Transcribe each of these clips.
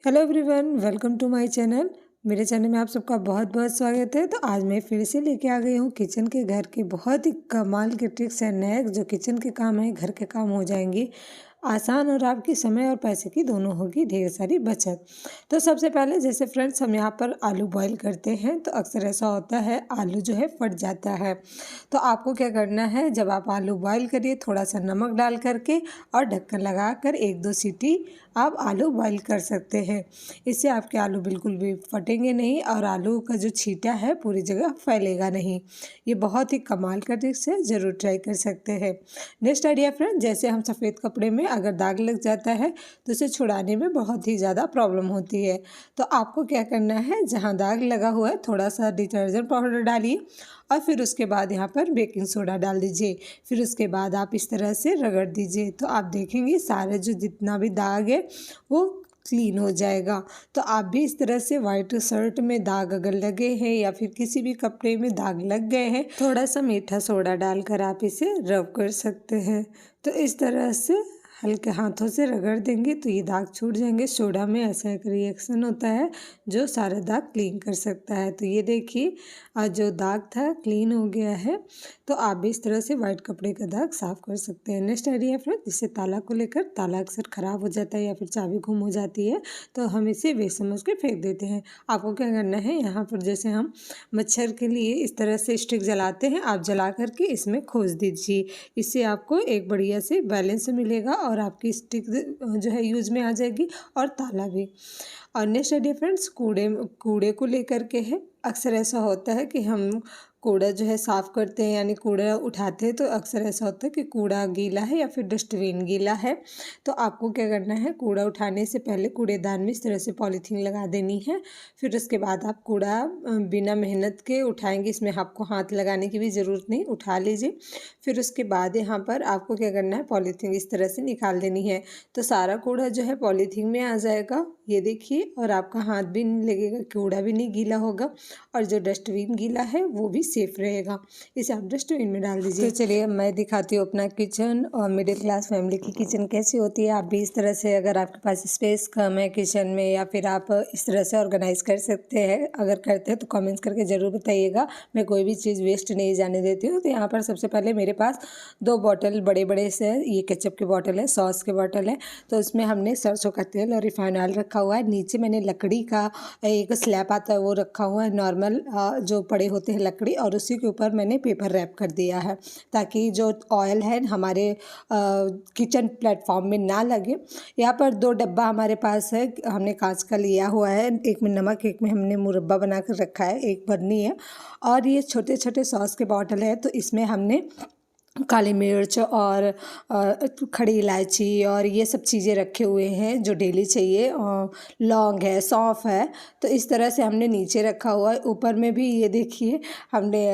Hello everyone, welcome to my channel. मेरे channel में आप सबका बहुत बहुत स्वागत है। तो आज मैं फिर से लेके आ गई हूँ किचन के घर के बहुत ही कमाल के ट्रिक्स एंड हैक। जो किचन के काम है, घर के काम हो जाएंगी आसान और आपकी समय और पैसे की दोनों होगी ढेर सारी बचत। तो सबसे पहले जैसे फ्रेंड्स हम यहाँ पर आलू बॉईल करते हैं तो अक्सर ऐसा होता है आलू जो है फट जाता है। तो आपको क्या करना है, जब आप आलू बॉईल करिए थोड़ा सा नमक डाल करके और ढक्कन लगा कर 1-2 सीटी आप आलू बॉईल कर सकते हैं। इससे आपके आलू बिल्कुल भी फटेंगे नहीं और आलू का जो छींटा है पूरी जगह फैलेगा नहीं। ये बहुत ही कमाल का ट्रिक्स है, ज़रूर ट्राई कर सकते हैं। नेक्स्ट आइडिया फ्रेंड, जैसे हम सफ़ेद कपड़े में अगर दाग लग जाता है तो उसे छुड़ाने में बहुत ही ज़्यादा प्रॉब्लम होती है। तो आपको क्या करना है, जहाँ दाग लगा हुआ है थोड़ा सा डिटर्जेंट पाउडर डालिए और फिर उसके बाद यहाँ पर बेकिंग सोडा डाल दीजिए। फिर उसके बाद आप इस तरह से रगड़ दीजिए तो आप देखेंगे सारे जो जितना भी दाग है वो क्लीन हो जाएगा। तो आप भी इस तरह से वाइट शर्ट में दाग अगर लगे हैं या फिर किसी भी कपड़े में दाग लग गए हैं, थोड़ा सा मीठा सोडा डालकर आप इसे रब कर सकते हैं। तो इस तरह से हल्के हाथों से रगड़ देंगे तो ये दाग छूट जाएंगे। सोडा में ऐसा एक रिएक्शन होता है जो सारा दाग क्लीन कर सकता है। तो ये देखिए आज जो दाग था क्लीन हो गया है। तो आप भी इस तरह से वाइट कपड़े का दाग साफ कर सकते हैं। नेक्स्ट आइडिया फ्रेंड, जिससे ताला को लेकर ताला अक्सर ख़राब हो जाता है या फिर चाबी गुम हो जाती है तो हम इसे वे समझ के फेंक देते हैं। आपको क्या करना है, यहाँ पर जैसे हम मच्छर के लिए इस तरह से स्टिक जलाते हैं, आप जला करके इसमें खोस दीजिए। इससे आपको एक बढ़िया से बैलेंस मिलेगा और आपकी स्टिक जो है यूज़ में आ जाएगी और ताला भी। और नेक्स्ट आइडिया फ्रेंड्स, कूड़े को लेकर के है। अक्सर ऐसा होता है कि हम कूड़ा जो है साफ़ करते हैं यानी कूड़ा उठाते हैं तो अक्सर ऐसा होता है कि कूड़ा गीला है या फिर डस्टबिन गीला है। तो आपको क्या करना है, कूड़ा उठाने से पहले कूड़ेदान में इस तरह से पॉलीथीन लगा देनी है। फिर उसके बाद आप कूड़ा बिना मेहनत के उठाएंगे, इसमें आपको हाथ लगाने की भी ज़रूरत नहीं, उठा लीजिए। फिर उसके बाद यहाँ पर आपको क्या करना है, पॉलीथीन इस तरह से निकाल देनी है तो सारा कूड़ा जो है पॉलीथीन में आ जाएगा, ये देखिए। और आपका हाथ भी नहीं लगेगा, कूड़ा भी नहीं गीला होगा और जो डस्टबिन गीला है वो भी सेफ रहेगा। इसे आप डस्टबिन में डाल दीजिए। तो चलिए मैं दिखाती हूँ अपना किचन और मिडिल क्लास फैमिली की किचन कैसी होती है। आप भी इस तरह से, अगर आपके पास स्पेस कम है किचन में या फिर आप इस तरह से ऑर्गेनाइज कर सकते हैं, अगर करते हैं तो कमेंट्स करके ज़रूर बताइएगा। मैं कोई भी चीज़ वेस्ट नहीं जाने देती हूँ। तो यहाँ पर सबसे पहले मेरे पास 2 बॉटल बड़े बड़े से ये केचप की बॉटल है, सॉस की बॉटल है। तो उसमें हमने सरसों का तेल और रिफाइंड ऑयल रखा हुआ है। नीचे मैंने लकड़ी का एक स्लैब आता है वो रखा हुआ है, नॉर्मल जो पड़े होते हैं लकड़ी, और उसी के ऊपर मैंने पेपर रैप कर दिया है ताकि जो ऑयल है हमारे किचन प्लेटफॉर्म में ना लगे। यहाँ पर 2 डब्बा हमारे पास है, हमने कांच का लिया हुआ है। एक में नमक, एक में हमने मुरब्बा बना कर रखा है, एक बर्नी है। और ये छोटे छोटे सॉस के बॉटल है तो इसमें हमने काली मिर्च और खड़ी इलायची और ये सब चीज़ें रखे हुए हैं जो डेली चाहिए। और लौंग है, सौंफ है। तो इस तरह से हमने नीचे रखा हुआ है। ऊपर में भी ये देखिए हमने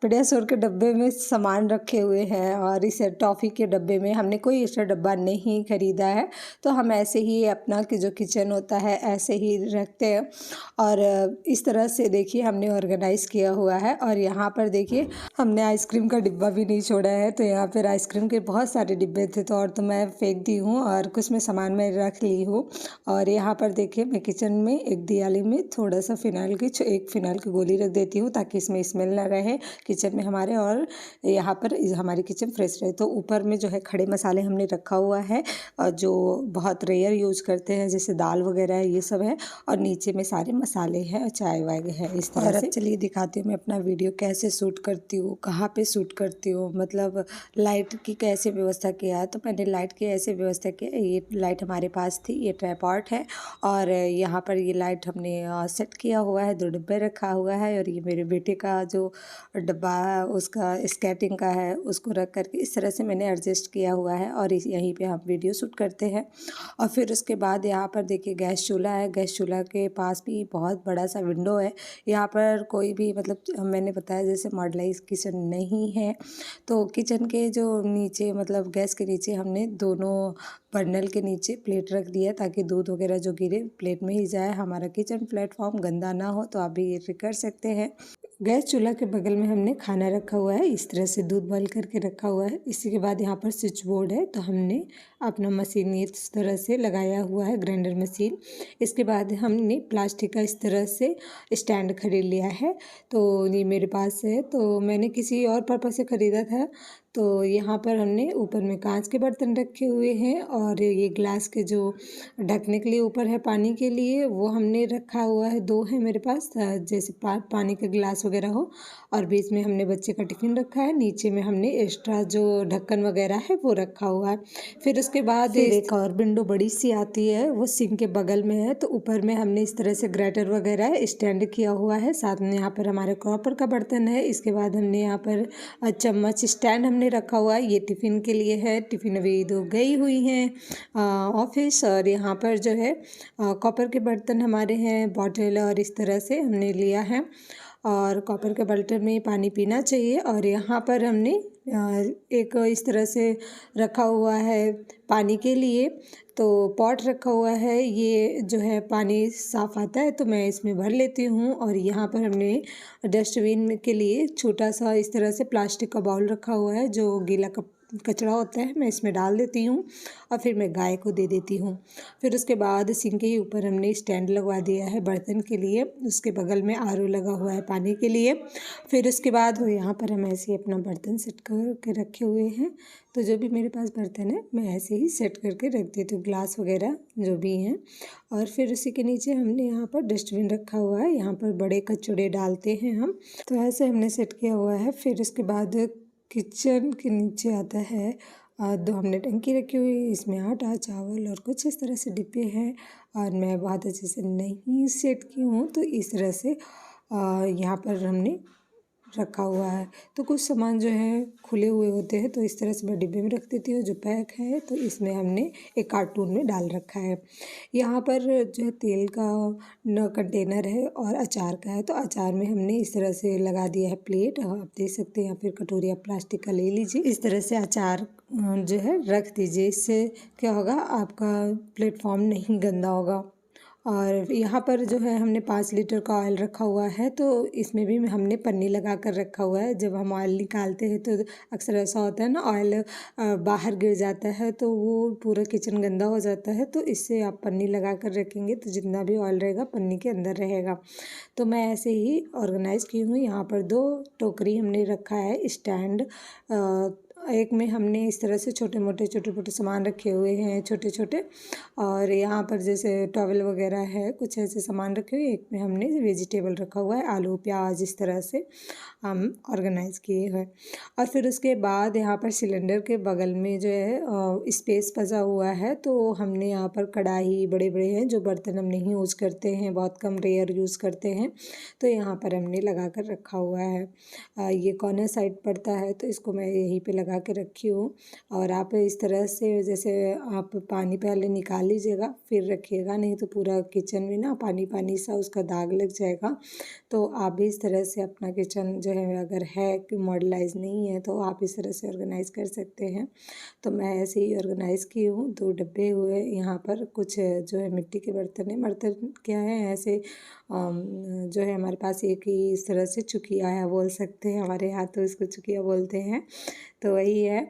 पीडियाश्योर के डब्बे में सामान रखे हुए हैं और इस टॉफ़ी के डब्बे में हमने कोई एक्स्ट्रा डब्बा नहीं ख़रीदा है। तो हम ऐसे ही अपना कि जो किचन होता है ऐसे ही रखते हैं। और इस तरह से देखिए हमने ऑर्गेनाइज़ किया हुआ है। और यहाँ पर देखिए हमने आइसक्रीम का डिब्बा भी नहीं छोड़ा है। तो यहाँ पर आइसक्रीम के बहुत सारे डिब्बे थे तो और तो मैं फेंक दी हूँ और कुछ में सामान मैं रख ली हूँ। और यहाँ पर देखिए मैं किचन में एक दियाली में थोड़ा सा एक फ़िनाइल की गोली रख देती हूँ ताकि इसमें स्मेल ना रहे किचन में हमारे, और यहाँ पर हमारी किचन फ्रेश रहे। तो ऊपर में जो है खड़े मसाले हमने रखा हुआ है और जो बहुत रेयर यूज़ करते हैं जैसे दाल वगैरह है ये सब है। और नीचे में सारे मसाले हैं और चाय वाय है इस तरह से। चलिए दिखाती हूँ मैं अपना वीडियो कैसे शूट करती हूँ, कहाँ पे शूट करती हूँ, मतलब लाइट की कैसे व्यवस्था किया है। तो मैंने लाइट की ऐसे व्यवस्था की, ये लाइट हमारे पास थी, ये ट्राइपॉड है और यहाँ पर ये लाइट हमने सेट किया हुआ है, 2 डिब्बे रखा हुआ है। और ये मेरे बेटे का जो डब्बा है उसका स्केटिंग का है, उसको रख करके इस तरह से मैंने एडजस्ट किया हुआ है और यहीं पे हम वीडियो शूट करते हैं। और फिर उसके बाद यहाँ पर देखिए गैस चूल्हा है, गैस चूल्हा के पास भी बहुत बड़ा सा विंडो है। यहाँ पर कोई भी, मतलब मैंने बताया जैसे मॉडलाइज किचन नहीं है तो किचन के जो नीचे, मतलब गैस के नीचे हमने दोनों बर्नल के नीचे प्लेट रख दिया ताकि दूध वगैरह जो गिरे प्लेट में ही जाए, हमारा किचन प्लेटफॉर्म गंदा ना हो। तो आप भी ये कर सकते हैं। गैस चूल्हा के बगल में हमने खाना रखा हुआ है, इस तरह से दूध बॉईल करके रखा हुआ है। इसी के बाद यहाँ पर स्विच बोर्ड है, तो हमने अपना मशीन इस तरह से लगाया हुआ है, ग्राइंडर मशीन। इसके बाद हमने प्लास्टिक का इस तरह से स्टैंड खरीद लिया है, तो ये मेरे पास है, तो मैंने किसी और पर्पज़ से ख़रीदा था। तो यहाँ पर हमने ऊपर में कांच के बर्तन रखे हुए हैं और ये ग्लास के जो ढकने के लिए ऊपर है पानी के लिए, वो हमने रखा हुआ है। 2 है मेरे पास, जैसे पानी का गिलास वगैरह हो। और बीच में हमने बच्चे का टिफ़िन रखा है, नीचे में हमने एक्स्ट्रा जो ढक्कन वगैरह है वो रखा हुआ है। फिर उसके बाद एक और विंडो बड़ी सी आती है, वो सिंक के बगल में है, तो ऊपर में हमने इस तरह से ग्रेटर वगैरह स्टैंड किया हुआ है। साथ में यहाँ पर हमारे कॉपर का बर्तन है। इसके बाद हमने यहाँ पर चम्मच स्टैंड हमने रखा हुआ है, ये टिफ़िन के लिए है। टिफ़िन अभी 2 गई हुई हैं ऑफिस। और यहाँ पर जो है कॉपर के बर्तन हमारे हैं, बॉटल और इस तरह से हमने लिया है। और कॉपर के बर्तन में पानी पीना चाहिए। और यहाँ पर हमने एक इस तरह से रखा हुआ है पानी के लिए, तो पॉट रखा हुआ है। ये जो है पानी साफ़ आता है तो मैं इसमें भर लेती हूँ। और यहाँ पर हमने डस्टबिन के लिए छोटा सा इस तरह से प्लास्टिक का बाउल रखा हुआ है, जो गीला कचरा होता है मैं इसमें डाल देती हूँ और फिर मैं गाय को दे देती हूँ। फिर उसके बाद सिंक के ऊपर हमने स्टैंड लगवा दिया है बर्तन के लिए, उसके बगल में आरओ लगा हुआ है पानी के लिए। फिर उसके बाद यहाँ पर हम ऐसे ही अपना बर्तन सेट करके रखे हुए हैं। तो जो भी मेरे पास बर्तन है मैं ऐसे ही सेट करके रख देती हूँ, ग्लास वगैरह जो भी हैं। और फिर उसी के नीचे हमने यहाँ पर डस्टबिन रखा हुआ है, यहाँ पर बड़े कचड़े डालते हैं हम, तो ऐसे हमने सेट किया हुआ है। फिर उसके बाद किचन के नीचे आता है 2 हमने टंकी रखी हुई है, इसमें आटा चावल और कुछ इस तरह से डिब्बे हैं। और मैं बहुत अच्छे से नहीं सेट की हूँ, तो इस तरह से यहाँ पर हमने रखा हुआ है। तो कुछ सामान जो है खुले हुए होते हैं, तो इस तरह से मैं डिब्बे में रख देती हूँ। जो पैक है तो इसमें हमने एक कार्टून में डाल रखा है। यहाँ पर जो है तेल का कंटेनर है और अचार का है, तो अचार में हमने इस तरह से लगा दिया है प्लेट, आप देख सकते हैं, या फिर कटोरी आप प्लास्टिक का ले लीजिए। इस तरह से अचार जो है रख दीजिए, इससे क्या होगा आपका प्लेटफॉर्म नहीं गंदा होगा। और यहाँ पर जो है हमने 5 लीटर का ऑयल रखा हुआ है, तो इसमें भी हमने पन्नी लगा कर रखा हुआ है। जब हम ऑयल निकालते हैं तो अक्सर ऐसा होता है ना, ऑयल बाहर गिर जाता है तो वो पूरा किचन गंदा हो जाता है। तो इससे आप पन्नी लगा कर रखेंगे तो जितना भी ऑयल रहेगा पन्नी के अंदर रहेगा। तो मैं ऐसे ही ऑर्गेनाइज़ की हूँ। यहाँ पर 2 टोकरी हमने रखा है स्टैंड, एक में हमने इस तरह से छोटे मोटे सामान रखे हुए हैं छोटे छोटे। और यहाँ पर जैसे टॉवल वगैरह है, कुछ ऐसे सामान रखे हुए। एक में हमने वेजिटेबल रखा हुआ है, आलू प्याज इस तरह से हम ऑर्गेनाइज़ किए हैं। और फिर उसके बाद यहाँ पर सिलेंडर के बगल में जो है स्पेस बचा हुआ है, तो हमने यहाँ पर कढ़ाई बड़े बड़े हैं जो बर्तन हम नहीं यूज़ करते हैं, बहुत कम रेयर यूज़ करते हैं, तो यहाँ पर हमने लगा कर रखा हुआ है। ये कॉर्नर साइड पड़ता है तो इसको मैं यहीं पे लगा के रखी हूँ। और आप इस तरह से जैसे आप पानी पहले निकाल लीजिएगा फिर रखिएगा, नहीं तो पूरा किचन में ना पानी पानी सा उसका दाग लग जाएगा। तो आप भी इस तरह से अपना किचन जो है, अगर है कि मॉडलाइज नहीं है तो आप इस तरह से ऑर्गेनाइज़ कर सकते हैं। तो मैं ऐसे ही ऑर्गेनाइज़ की हूँ। 2 डब्बे हुए यहाँ पर, कुछ जो है मिट्टी के बर्तन है। बर्तन क्या है ऐसे जो है हमारे पास एक ही इस तरह से चुकिया है बोल सकते हैं, हमारे यहाँ तो इसको चुकिया बोलते हैं, तो वही है।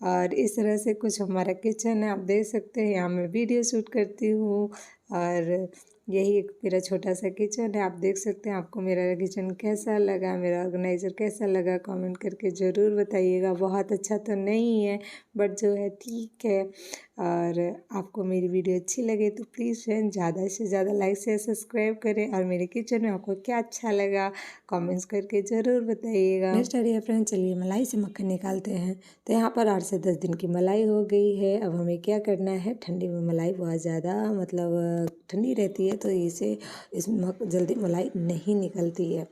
और इस तरह से कुछ हमारा किचन है, आप देख सकते हैं। यहाँ मैं वीडियो शूट करती हूँ और यही एक मेरा छोटा सा किचन है, आप देख सकते हैं। आपको मेरा किचन कैसा लगा, मेरा ऑर्गेनाइज़र कैसा लगा, कमेंट करके ज़रूर बताइएगा। बहुत अच्छा तो नहीं है बट जो है ठीक है। और आपको मेरी वीडियो अच्छी लगे तो प्लीज़ फ्रेंड ज़्यादा से ज़्यादा लाइक शेयर सब्सक्राइब करें। और मेरे किचन में आपको क्या अच्छा लगा कमेंट्स करके ज़रूर बताइएगा। नेक्स्ट आइडिया फ्रेंड, चलिए मलाई से मक्खन निकालते हैं। तो यहाँ पर 8 से 10 दिन की मलाई हो गई है। अब हमें क्या करना है, ठंडी में मलाई बहुत ज़्यादा मतलब ठंडी रहती है, तो इसमें जल्दी मलाई नहीं निकलती है,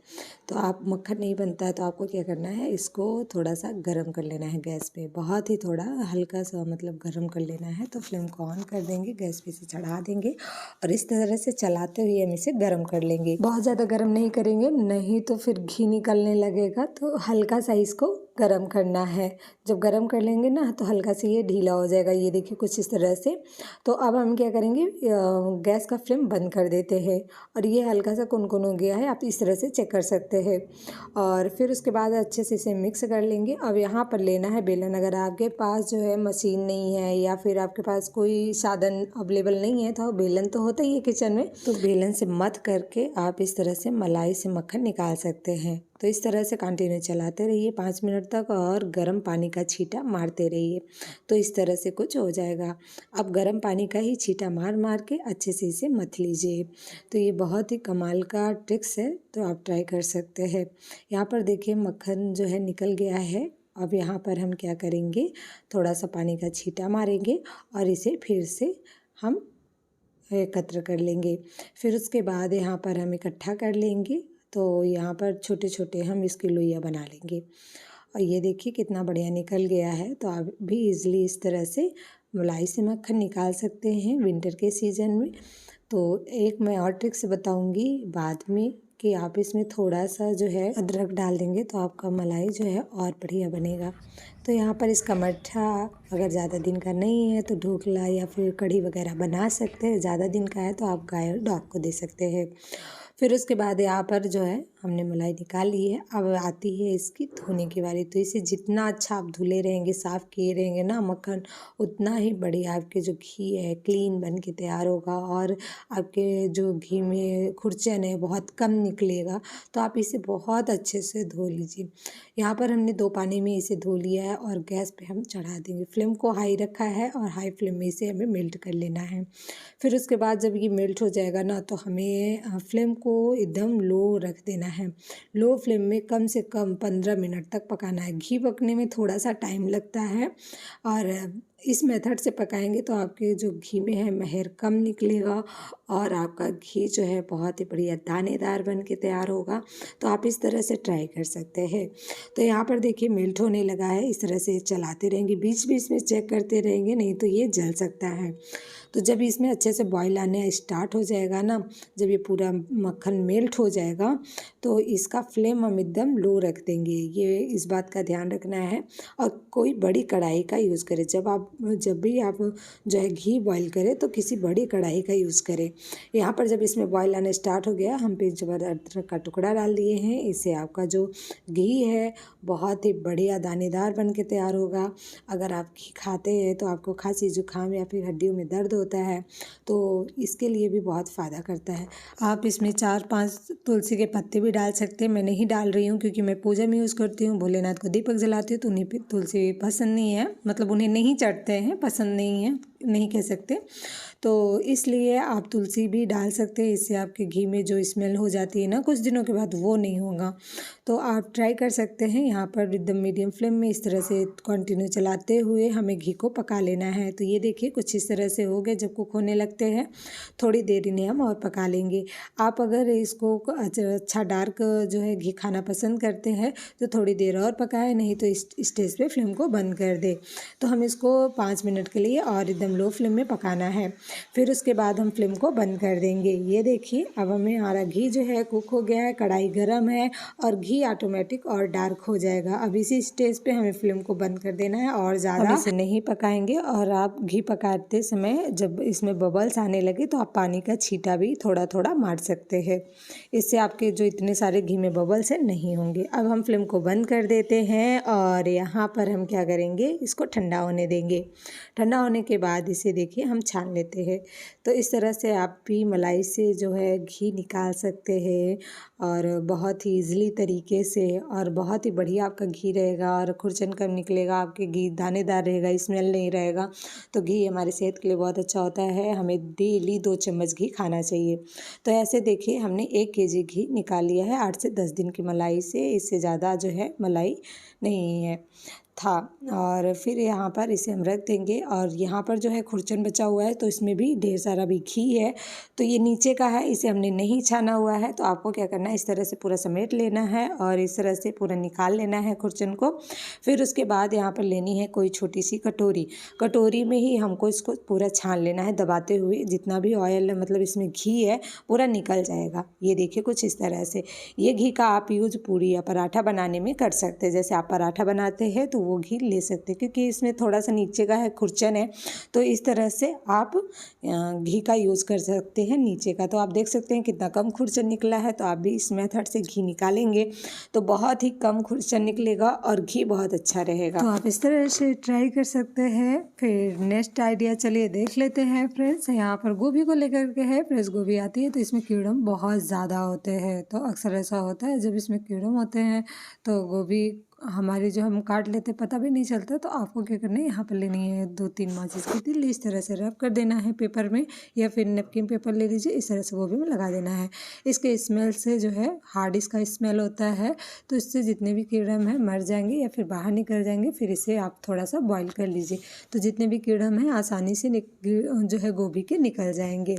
तो आप मक्खन नहीं बनता है। तो आपको क्या करना है, इसको थोड़ा सा गर्म कर लेना है गैस पे, बहुत ही थोड़ा हल्का सा मतलब गर्म कर लेना है। तो फ्लेम को ऑन कर देंगे, गैस पे से चढ़ा देंगे और इस तरह से चलाते हुए हम इसे गर्म कर लेंगे। बहुत ज़्यादा गर्म नहीं करेंगे, नहीं तो फिर घी निकलने लगेगा। तो हल्का सा इसको गरम करना है। जब गरम कर लेंगे ना तो हल्का से ये ढीला हो जाएगा, ये देखिए कुछ इस तरह से। तो अब हम क्या करेंगे, गैस का फ्लेम बंद कर देते हैं और ये हल्का सा कुनकुन हो गया है, आप इस तरह से चेक कर सकते हैं। और फिर उसके बाद अच्छे से इसे मिक्स कर लेंगे। अब यहाँ पर लेना है बेलन। अगर आपके पास जो है मशीन नहीं है या फिर आपके पास कोई साधन अवेलेबल नहीं है तो बेलन तो होता ही है किचन में, तो बेलन से मथ करके आप इस तरह से मलाई से मक्खन निकाल सकते हैं। तो इस तरह से कंटिन्यू चलाते रहिए 5 मिनट तक और गर्म पानी का छींटा मारते रहिए। तो इस तरह से कुछ हो जाएगा। अब गर्म पानी का ही छींटा मार मार के अच्छे से इसे मथ लीजिए। तो ये बहुत ही कमाल का ट्रिक्स है, तो आप ट्राई कर सकते हैं। यहाँ पर देखिए मक्खन जो है निकल गया है। अब यहाँ पर हम क्या करेंगे, थोड़ा सा पानी का छींटा मारेंगे और इसे फिर से हम एकत्र कर लेंगे। फिर उसके बाद यहाँ पर हम इकट्ठा कर लेंगे। तो यहाँ पर छोटे छोटे हम इसकी लोइयाँ बना लेंगे। और ये देखिए कितना बढ़िया निकल गया है। तो आप भी इजीली इस तरह से मलाई से मक्खन निकाल सकते हैं विंटर के सीज़न में। तो एक मैं और ट्रिक्स बताऊंगी बाद में कि आप इसमें थोड़ा सा जो है अदरक डाल देंगे तो आपका मलाई जो है और बढ़िया बनेगा। तो यहाँ पर इसका मट्ठा अगर ज़्यादा दिन का नहीं है तो ढोकला या फिर कढ़ी वगैरह बना सकते हैं। ज़्यादा दिन का है तो आप गाय और डॉग को दे सकते हैं। फिर उसके बाद यहाँ पर जो है हमने मलाई निकाल ली है। अब आती है इसकी धोने की बारी। तो इसे जितना अच्छा आप धुले रहेंगे, साफ़ किए रहेंगे ना मक्खन, उतना ही बढ़िया आपके जो घी है क्लीन बन के तैयार होगा और आपके जो घी में खुरचन है बहुत कम निकलेगा। तो आप इसे बहुत अच्छे से धो लीजिए। यहाँ पर हमने 2 पानी में इसे धो लिया है और गैस पे हम चढ़ा देंगे। फ्लेम को हाई रखा है और हाई फ्लेम में इसे हमें मेल्ट कर लेना है। फिर उसके बाद जब ये मेल्ट हो जाएगा ना तो हमें फ्लेम को एकदम लो रख देना है। लो फ्लेम में कम से कम 15 मिनट तक पकाना है। घी पकने में थोड़ा सा टाइम लगता है और इस मेथड से पकाएंगे तो आपके जो घी में है महर कम निकलेगा और आपका घी जो है बहुत ही बढ़िया दानेदार बन के तैयार होगा। तो आप इस तरह से ट्राई कर सकते हैं। तो यहाँ पर देखिए मेल्ट होने लगा है। इस तरह से चलाते रहेंगे, बीच बीच में चेक करते रहेंगे, नहीं तो ये जल सकता है। तो जब इसमें अच्छे से बॉईल आने स्टार्ट हो जाएगा ना, जब ये पूरा मक्खन मेल्ट हो जाएगा तो इसका फ्लेम हम एकदम लो रख देंगे। ये इस बात का ध्यान रखना है। और कोई बड़ी कढ़ाई का यूज़ करें। जब भी आप जो है घी बॉईल करें तो किसी बड़ी कढ़ाई का यूज़ करें। यहाँ पर जब इसमें बॉईल आने स्टार्ट हो गया, हम पे अदरक का टुकड़ा डाल दिए हैं। इससे आपका जो घी है बहुत ही बढ़िया दानेदार बन के तैयार होगा। अगर आप घी खाते हैं तो आपको खांसी जुकाम या फिर हड्डियों में दर्द होता है तो इसके लिए भी बहुत फ़ायदा करता है। आप इसमें 4-5 तुलसी के पत्ते भी डाल सकते हैं। मैं नहीं डाल रही हूँ क्योंकि मैं पूजा में यूज़ करती हूँ, भोलेनाथ को दीपक जलाती हूँ, तो उन्हें पे तुलसी पसंद नहीं है, मतलब उन्हें नहीं चढ़ते हैं, पसंद नहीं है, नहीं कह सकते। तो इसलिए आप तुलसी भी डाल सकते हैं। इससे आपके घी में जो स्मेल हो जाती है ना कुछ दिनों के बाद, वो नहीं होगा। तो आप ट्राई कर सकते हैं। यहाँ पर एकदम मीडियम फ्लेम में इस तरह से कंटिन्यू चलाते हुए हमें घी को पका लेना है। तो ये देखिए कुछ इस तरह से हो गए। जब कुक होने लगते हैं थोड़ी देर इन्हें हम और पका लेंगे। आप अगर इसको अच्छा डार्क जो है घी खाना पसंद करते हैं तो थोड़ी देर और पकाएं, नहीं तो इस स्टेज पे फ्लेम को बंद कर दे। तो हम इसको 5 मिनट के लिए और एकदम लो फ्लेम में पकाना है। फिर उसके बाद हम फ्लेम को बंद कर देंगे। ये देखिए अब हमारा घी जो है कुक हो गया है, कढ़ाई गर्म है और घी ऑटोमेटिक और डार्क हो जाएगा। अब इसी स्टेज पे हमें फ्लेम को बंद कर देना है और ज़्यादा इसे नहीं पकाएंगे। और आप घी पकाते समय जब इसमें बबल्स आने लगे तो आप पानी का छींटा भी थोड़ा थोड़ा मार सकते हैं। इससे आपके जो इतने सारे घी में बबल्स हैं नहीं होंगे। अब हम फ्लेम को बंद कर देते हैं और यहाँ पर हम क्या करेंगे, इसको ठंडा होने देंगे। ठंडा होने के बाद इसे देखिए हम छान लेते हैं। तो इस तरह से आप भी मलाई से जो है घी निकाल सकते हैं और बहुत ही ईज़िली तरीके से, और बहुत ही बढ़िया आपका घी रहेगा और खुरचन कम निकलेगा, आपके घी दानेदार रहेगा, स्मेल नहीं रहेगा। तो घी हमारी सेहत के लिए बहुत अच्छा होता है। हमें डेली 2 चम्मच घी खाना चाहिए। तो ऐसे देखिए हमने 1 केजी घी निकाल लिया है 8 से 10 दिन की मलाई से। इससे ज़्यादा जो है मलाई नहीं है। था। और फिर यहाँ पर इसे हम रख देंगे। और यहाँ पर जो है खुरचन बचा हुआ है तो इसमें भी ढेर सारा भी घी है, तो ये नीचे का है, इसे हमने नहीं छाना हुआ है। तो आपको क्या करना है, इस तरह से पूरा समेट लेना है और इस तरह से पूरा निकाल लेना है खुरचन को। फिर उसके बाद यहाँ पर लेनी है कोई छोटी सी कटोरी में ही हमको इसको पूरा छान लेना है, दबाते हुए जितना भी ऑयल मतलब इसमें घी है पूरा निकल जाएगा। ये देखिए कुछ इस तरह से। ये घी का आप यूज़ पूरी या पराठा बनाने में कर सकते हैं। जैसे आप पराठा बनाते हैं तो वो घी ले सकते हैं, क्योंकि इसमें थोड़ा सा नीचे का है खुरचन है, तो इस तरह से आप घी का यूज़ कर सकते हैं नीचे का। तो आप देख सकते हैं कितना कम खुरचन निकला है। तो आप भी इस मेथड से घी निकालेंगे तो बहुत ही कम खुरचन निकलेगा और घी बहुत अच्छा रहेगा। तो आप इस तरह से ट्राई कर सकते हैं। फिर नेक्स्ट आइडिया चलिए देख लेते हैं फ्रेंड्स। यहाँ पर गोभी को लेकर के है। फ्रेश गोभी आती है तो इसमें कीड़म बहुत ज़्यादा होते हैं। तो अक्सर ऐसा होता है जब इसमें कीड़म होते हैं तो गोभी हमारी जो हम काट लेते पता भी नहीं चलता। तो आपको क्या करना है, यहाँ पर लेनी है 2-3 माचिस की तीली, इस तरह से रब कर देना है पेपर में या फिर नैपकिन पेपर ले लीजिए, इस तरह से गोभी में लगा देना है। इसके स्मेल से जो है हार्ड इसका स्मेल होता है, तो इससे जितने भी कीड़म हैं मर जाएंगे या फिर बाहर निकल जाएंगे। फिर इसे आप थोड़ा सा बॉईल कर लीजिए, तो जितने भी कीड़म हैं आसानी से जो है गोभी के निकल जाएंगे।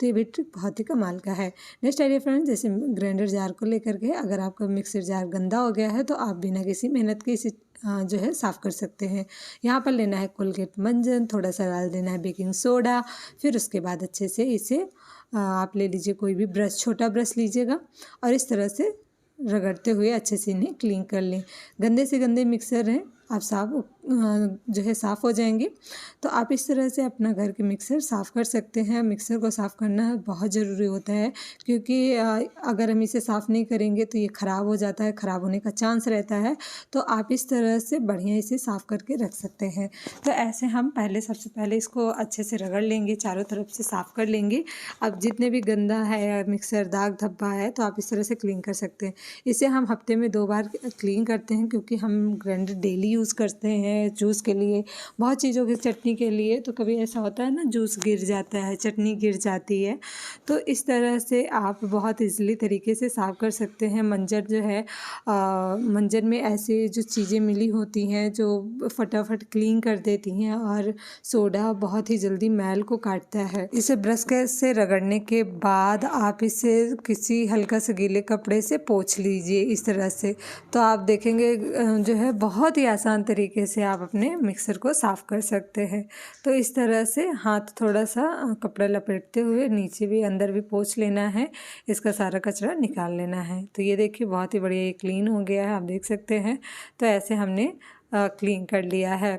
तो ये भी ट्रिक बहुत ही कमाल का है। नेक्स्ट आइडिया फ्रेंड्स, जैसे ग्राइंडर जार को लेकर के अगर आपका मिक्सर जार गंदा हो गया है तो आप बिना किसी मेहनत के इसे जो है साफ़ कर सकते हैं। यहाँ पर लेना है कोलगेट मंजन, थोड़ा सा डाल देना है बेकिंग सोडा। फिर उसके बाद अच्छे से इसे आप ले लीजिए कोई भी ब्रश, छोटा ब्रश लीजिएगा और इस तरह से रगड़ते हुए अच्छे से इन्हें क्लीन कर लें। गंदे से गंदे मिक्सर हैं आप जो है साफ़ हो जाएंगे। तो आप इस तरह से अपना घर के मिक्सर साफ़ कर सकते हैं। मिक्सर को साफ़ करना बहुत ज़रूरी होता है, क्योंकि अगर हम इसे साफ़ नहीं करेंगे तो ये ख़राब हो जाता है, ख़राब होने का चांस रहता है। तो आप इस तरह से बढ़िया इसे साफ़ करके रख सकते हैं। तो ऐसे हम सबसे पहले इसको अच्छे से रगड़ लेंगे, चारों तरफ से साफ़ कर लेंगे। अब जितने भी गंदा है मिक्सर, दाग धब्बा है, तो आप इस तरह से क्लीन कर सकते हैं। इसे हम हफ्ते में 2 बार क्लीन करते हैं, क्योंकि हम ग्राइंडर डेली यूज़ करते हैं जूस के लिए, बहुत चीज़ों की चटनी के लिए। तो कभी ऐसा होता है ना, जूस गिर जाता है, चटनी गिर जाती है, तो इस तरह से आप बहुत ईज़िली तरीके से साफ़ कर सकते हैं। मंजन जो है मंजन में ऐसी जो चीज़ें मिली होती हैं जो फटाफट क्लीन कर देती हैं, और सोडा बहुत ही जल्दी मैल को काटता है। इसे ब्रश से रगड़ने के बाद आप इसे किसी हल्का से गीले कपड़े से पोंछ लीजिए इस तरह से। तो आप देखेंगे जो है बहुत ही आसान तरीके से आप अपने मिक्सर को साफ़ कर सकते हैं। तो इस तरह से हाथ थोड़ा सा कपड़ा लपेटते हुए नीचे भी अंदर भी पोंछ लेना है, इसका सारा कचरा निकाल लेना है। तो ये देखिए बहुत ही बढ़िया ये क्लीन हो गया है, आप देख सकते हैं। तो ऐसे हमने क्लीन कर लिया है।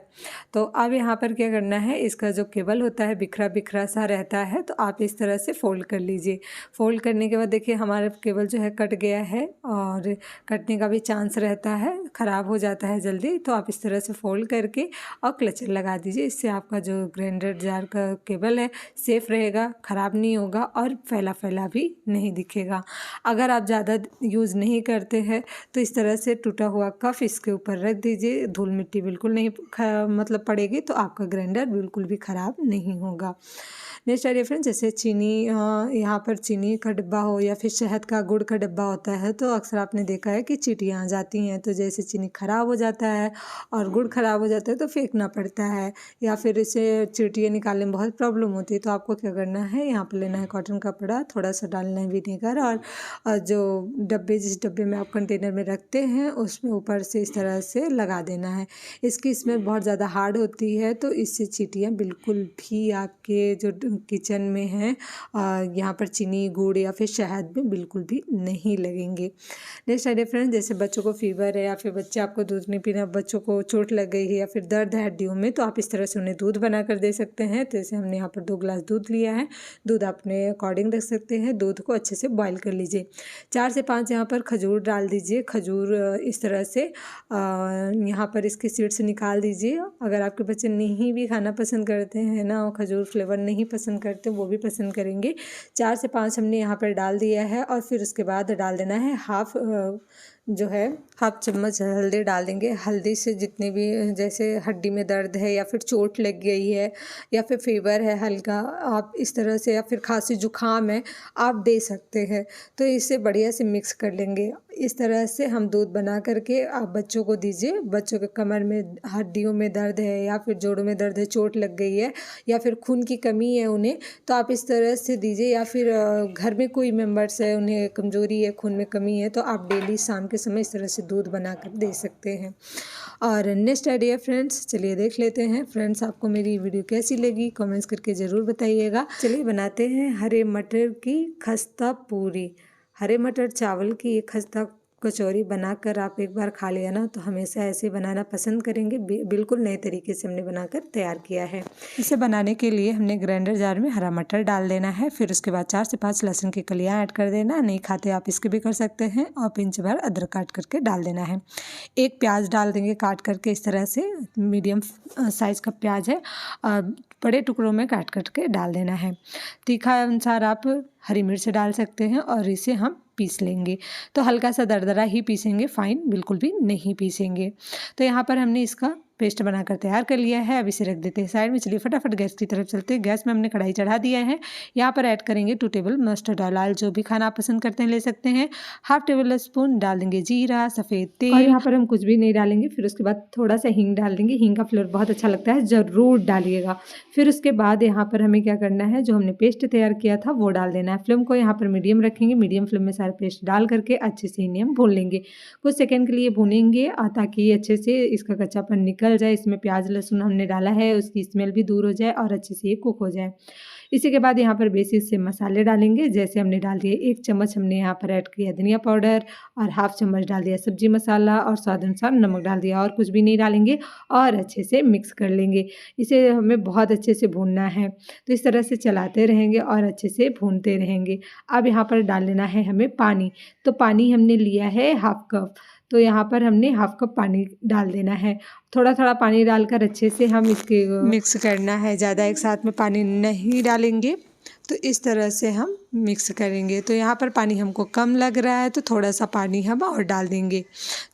तो अब यहाँ पर क्या करना है, इसका जो केबल होता है बिखरा बिखरा सा रहता है, तो आप इस तरह से फोल्ड कर लीजिए। फोल्ड करने के बाद देखिए हमारा केबल जो है कट गया है, और कटने का भी चांस रहता है, ख़राब हो जाता है जल्दी। तो आप इस तरह से फोल्ड करके और क्लचर लगा दीजिए। इससे आपका जो ग्राइंडर जार का केबल है सेफ़ रहेगा, ख़राब नहीं होगा और फैला फैला भी नहीं दिखेगा। अगर आप ज़्यादा यूज़ नहीं करते हैं तो इस तरह से टूटा हुआ कफ इसके ऊपर रख दीजिए, धूल मिट्टी बिल्कुल नहीं मतलब पड़ेगी, तो आपका ग्राइंडर बिल्कुल भी ख़राब नहीं होगा। नेक्स्ट आइडिया फ्रेंड्स, जैसे चीनी, यहाँ पर चीनी का डिब्बा हो या फिर शहद का, गुड़ का डिब्बा होता है, तो अक्सर आपने देखा है कि चींटियाँ आ जाती हैं। तो जैसे चीनी ख़राब हो जाता है और गुड़ ख़राब हो जाता है तो फेंकना पड़ता है, या फिर इसे चींटियाँ निकालने में बहुत प्रॉब्लम होती है। तो आपको क्या करना है, यहाँ पर लेना है कॉटन कपड़ा, थोड़ा सा डालना है विनेगर, और जो जिस डब्बे में आप कंटेनर में रखते हैं उसमें ऊपर से इस तरह से लगा देना है। इसकी स्मेल बहुत ज़्यादा हार्ड होती है, तो इससे चींटियाँ बिल्कुल भी आपके जो किचन में हैं यहाँ पर चीनी, गुड़ या फिर शहद में बिल्कुल भी नहीं लगेंगे। नेक्स्ट आइडिया फ्रेंड्स, जैसे बच्चों को फीवर है या फिर बच्चे आपको दूध नहीं पीना, बच्चों को चोट लग गई है या फिर दर्द है हड्डियों में, तो आप इस तरह से उन्हें दूध बना कर दे सकते हैं। तो जैसे हमने यहाँ पर 2 गिलास दूध लिया है, दूध अपने अकॉर्डिंग रख सकते हैं। दूध को अच्छे से बॉयल कर लीजिए। 4 से 5 यहाँ पर खजूर डाल दीजिए। खजूर इस तरह से यहाँ पर इसके सीड्स निकाल दीजिए। अगर आपके बच्चे नहीं भी खाना पसंद करते हैं ना, और खजूर फ्लेवर नहीं पसंद करते, वो भी पसंद करेंगे। 4 से 5 हमने यहाँ पर डाल दिया है, और फिर उसके बाद डाल देना है हाफ जो है हाफ चम्मच हल्दी डाल देंगे। हल्दी से जितने भी जैसे हड्डी में दर्द है या फिर चोट लग गई है या फिर फीवर है हल्का, आप इस तरह से, या फिर खांसी जुकाम है, आप दे सकते हैं। तो इसे बढ़िया से मिक्स कर लेंगे। इस तरह से हम दूध बना करके आप बच्चों को दीजिए। बच्चों के कमर में हड्डियों में दर्द है या फिर जोड़ों में दर्द है, चोट लग गई है या फिर खून की कमी है उन्हें, तो आप इस तरह से दीजिए। या फिर घर में कोई मेंबर्स है उन्हें कमज़ोरी है, खून में कमी है, तो आप डेली शाम के समय इस तरह से दूध बनाकर दे सकते हैं। और नेक्स्ट आइडिया फ्रेंड्स, चलिए देख लेते हैं। फ्रेंड्स, आपको मेरी वीडियो कैसी लगी कमेंट्स करके ज़रूर बताइएगा। चलिए बनाते हैं हरे मटर की खस्ता पूरी। हरे मटर चावल की ये खस्ता कचौरी बनाकर आप एक बार खा लिया ना तो हमेशा ऐसे बनाना पसंद करेंगे। बिल्कुल नए तरीके से हमने बनाकर तैयार किया है। इसे बनाने के लिए हमने ग्राइंडर जार में हरा मटर डाल देना है। फिर उसके बाद 4 से 5 लहसुन की कलियां ऐड कर देना। नहीं खाते आप इसके भी कर सकते हैं। और पिंच भर अदरक काट करके डाल देना है। एक प्याज डाल देंगे काट करके, इस तरह से मीडियम साइज़ का प्याज है, बड़े टुकड़ों में काट करके डाल देना है। तीखा अनुसार आप हरी मिर्च डाल सकते हैं और इसे हम पीस लेंगे। तो हल्का सा दरदरा ही पीसेंगे, फाइन बिल्कुल भी नहीं पीसेंगे। तो यहाँ पर हमने इसका पेस्ट बनाकर तैयार कर लिया है। अब इसे रख देते हैं साइड में। चलिए फटाफट गैस की तरफ चलते हैं। गैस में हमने कढ़ाई चढ़ा दिया है। यहाँ पर ऐड करेंगे 2 टेबल मस्टर्ड ऑयल, जो भी खाना आप पसंद करते हैं ले सकते हैं। हाफ टेबल स्पून डाल देंगे जीरा, सफ़ेद तेल, और यहाँ पर हम कुछ भी नहीं डालेंगे। फिर उसके बाद थोड़ा सा हींग डाल देंगे। हींग का फ्लेवर बहुत अच्छा लगता है, ज़रूर डालिएगा। फिर उसके बाद यहाँ पर हमें क्या करना है, जो हमने पेस्ट तैयार किया था वो डाल देना है। फ्लेम को यहाँ पर मीडियम रखेंगे। मीडियम फ्लेम में सारा पेस्ट डाल करके अच्छे से इन्हें हम भून लेंगे। कुछ सेकंड के लिए भूनेंगे ताकि अच्छे से इसका कच्चापन निकल जाए। इसमें प्याज लहसुन हमने डाला है, उसकी स्मेल भी दूर हो जाए और अच्छे से ये कुक हो जाए। इसी के बाद यहाँ पर बेसिक से मसाले डालेंगे। जैसे हमने डाल दिए 1 चम्मच हमने यहाँ पर ऐड किया धनिया पाउडर और हाफ चम्मच डाल दिया सब्जी मसाला और स्वाद अनुसार नमक डाल दिया, और कुछ भी नहीं डालेंगे। और अच्छे से मिक्स कर लेंगे। इसे हमें बहुत अच्छे से भूनना है। तो इस तरह से चलाते रहेंगे और अच्छे से भूनते रहेंगे। अब यहाँ पर डाल लेना है हमें पानी। तो पानी हमने लिया है हाफ कप, तो यहाँ पर हमने हाफ कप पानी डाल देना है। थोड़ा थोड़ा पानी डालकर अच्छे से हम इसके मिक्स करना है। ज़्यादा एक साथ में पानी नहीं डालेंगे। तो इस तरह से हम मिक्स करेंगे। तो यहाँ पर पानी हमको कम लग रहा है तो थोड़ा सा पानी हम और डाल देंगे।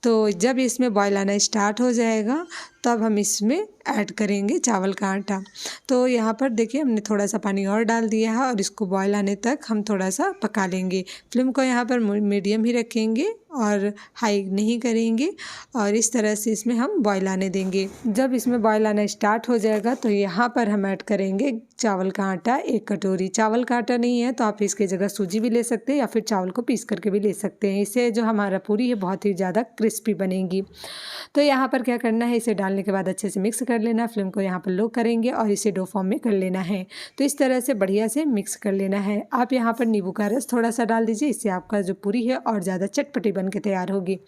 तो जब इसमें बॉयल आना स्टार्ट हो जाएगा तब हम इसमें ऐड करेंगे चावल का आटा। तो यहाँ पर देखिए हमने थोड़ा सा पानी और डाल दिया है और इसको बॉयल आने तक हम थोड़ा सा पका लेंगे। फ्लेम को यहाँ पर मीडियम ही रखेंगे और हाई नहीं करेंगे, और इस तरह से इसमें हम बॉयल आने देंगे। जब इसमें बॉयल आना स्टार्ट हो जाएगा तो यहाँ पर हम ऐड करेंगे चावल का आटा 1 कटोरी। चावल का आटा नहीं है तो आप इसकी जगह सूजी भी ले सकते हैं या फिर चावल को पीस करके भी ले सकते हैं। इससे जो हमारा पूरी है बहुत ही ज़्यादा क्रिस्पी बनेगी। तो यहाँ पर क्या करना है, इसे डालने के बाद अच्छे से मिक्स कर लेना। फ्लेम को यहाँ पर लो करेंगे और इसे डो फॉर्म में कर लेना है। तो इस तरह से बढ़िया से मिक्स कर लेना है। आप यहाँ पर नींबू का रस थोड़ा सा डाल दीजिए, इससे आपका जो पूरी है और ज़्यादा चटपटी बन के तैयार होगी।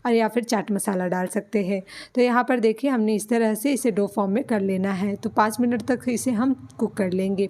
और या फिर चाट मसाला डाल सकते हैं। तो यहाँ पर देखिए हमने इस तरह से इसे डो फॉर्म में कर लेना है। तो 5 मिनट तक इसे हम कुक कर लेंगे।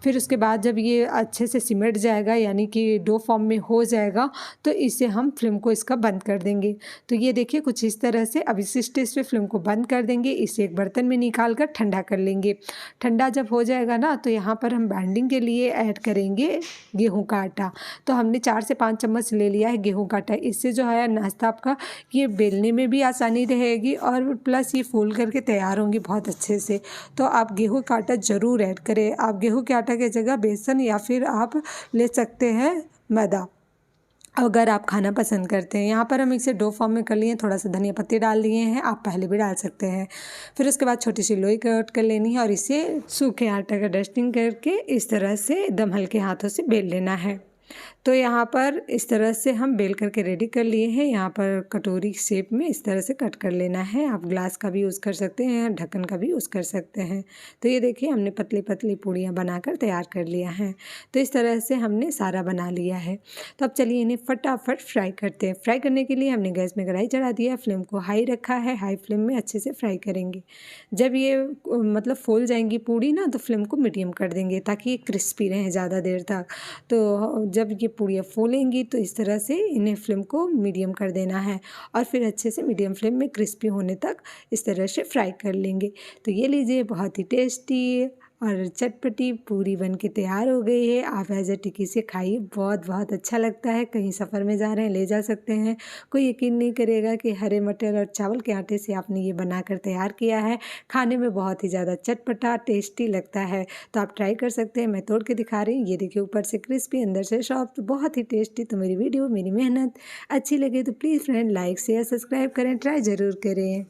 फिर उसके बाद जब ये अच्छे से सिमट जाएगा यानी कि डो फॉर्म में हो जाएगा तो इसे हम फ्लेम को इसका बंद कर देंगे। तो ये देखिए कुछ इस तरह से। अब इस स्टेज पे फ्लेम को बंद कर देंगे। इसे एक बर्तन में निकाल कर ठंडा कर लेंगे। ठंडा जब हो जाएगा ना तो यहाँ पर हम बाइंडिंग के लिए ऐड करेंगे गेहूं का आटा। तो हमने 4 से 5 चम्मच ले लिया है गेहूं का आटा। इससे जो है नाश्ता आपका ये बेलने में भी आसानी रहेगी और प्लस ये फूल करके तैयार होंगी बहुत अच्छे से। तो आप गेहूं का आटा ज़रूर ऐड करें। आप गेहूं के आटा की जगह बेसन या फिर आप ले सकते हैं मैदा, अगर आप खाना पसंद करते हैं। यहाँ पर हम इसे डो फॉर्म में कर लिए हैं। थोड़ा सा धनिया पत्ती डाल दिए हैं, आप पहले भी डाल सकते हैं। फिर उसके बाद छोटी सी लोई कट कर लेनी है और इसे सूखे आटे का डस्टिंग करके इस तरह से एकदम हल्के हाथों से बेल लेना है। तो यहाँ पर इस तरह से हम बेल करके रेडी कर लिए हैं। यहाँ पर कटोरी शेप में इस तरह से कट कर लेना है। आप ग्लास का भी यूज़ कर सकते हैं, ढक्कन का भी यूज़ कर सकते हैं। तो ये देखिए हमने पतली पतली पूड़ियाँ बनाकर तैयार कर लिया है। तो इस तरह से हमने सारा बना लिया है। तो अब चलिए इन्हें फटाफट फ्राई करते हैं। फ्राई करने के लिए हमने गैस में कढ़ाई चढ़ा दिया है, फ्लेम को हाई रखा है। हाई फ्लेम में अच्छे से फ्राई करेंगे। जब ये मतलब फूल जाएंगी पूड़ी ना तो फ्लेम को मीडियम कर देंगे ताकि ये क्रिस्पी रहें ज़्यादा देर तक। तो जब ये पूड़ियाँ फूलेंगी तो इस तरह से इन्हें फ्लेम को मीडियम कर देना है और फिर अच्छे से मीडियम फ्लेम में क्रिस्पी होने तक इस तरह से फ्राई कर लेंगे। तो ये लीजिए बहुत ही टेस्टी और चटपटी पूरी बन के तैयार हो गई है। आप एज ए टिक्की से खाइए, बहुत बहुत अच्छा लगता है। कहीं सफ़र में जा रहे हैं ले जा सकते हैं। कोई यकीन नहीं करेगा कि हरे मटर और चावल के आटे से आपने ये बनाकर तैयार किया है। खाने में बहुत ही ज़्यादा चटपटा टेस्टी लगता है, तो आप ट्राई कर सकते हैं। मैं तोड़ के दिखा रही हूँ, ये देखिए ऊपर से क्रिस्पी अंदर से सॉफ्ट, बहुत ही टेस्टी। तो मेरी वीडियो, मेरी मेहनत अच्छी लगे तो please friend like share subscribe करें, ट्राई ज़रूर करें।